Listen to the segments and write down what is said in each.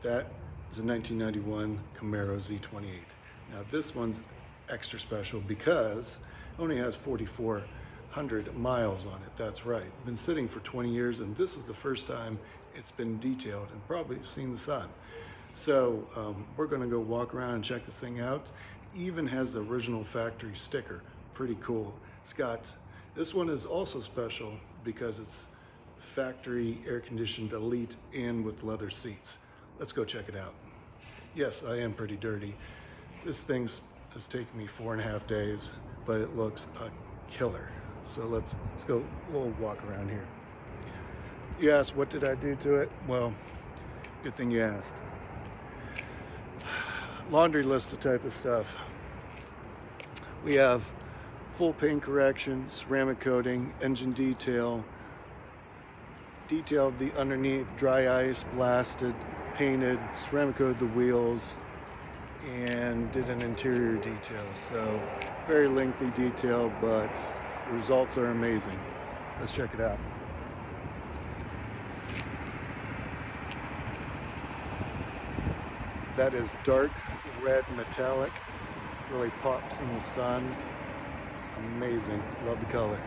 That is a 1991 Camaro Z28. Now this one's extra special because it only has 4,400 miles on it. That's right. Been sitting for 20 years, and this is the first time it's been detailed and probably seen the sun. So we're going to go walk around and check this thing out. Even has the original factory sticker. Pretty cool. This one is also special because it's factory air conditioned elite and with leather seats. Let's go check it out. Yes, I am pretty dirty. This thing has taken me 4.5 days, but it looks a killer. So let's go a little walk around here. You asked, what did I do to it? Well, good thing you asked. Laundry list of type of stuff. We have full paint correction, ceramic coating, engine detail, detailed the underneath, dry ice, blasted, painted, ceramic coated the wheels, and did an interior detail. So very lengthy detail, but the results are amazing. Let's check it out. That is dark red metallic, really pops in the sun. Amazing, love the color.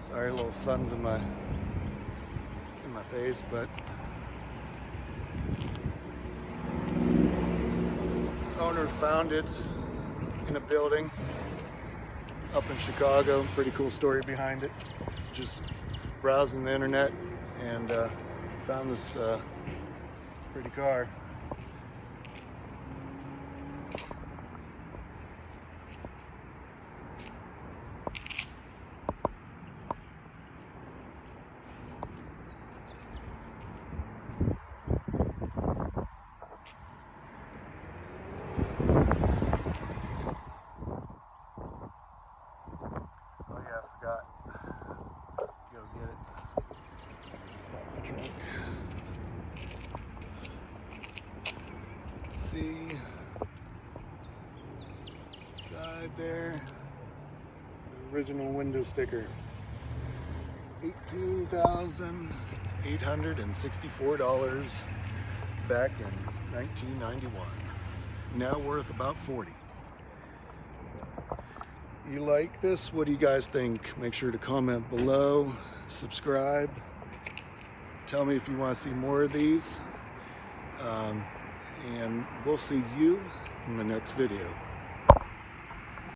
Sorry, a little sun's in my face, but owner found it in a building up in Chicago. Pretty cool story behind it. Just browsing the internet and found this pretty car. Go get it. Stop the trunk. See, side there, the original window sticker. $18,864 back in 1991. Now worth about 40. You like this? What do you guys think? Make sure to comment below, subscribe, tell me if you want to see more of these, and we'll see you in the next video.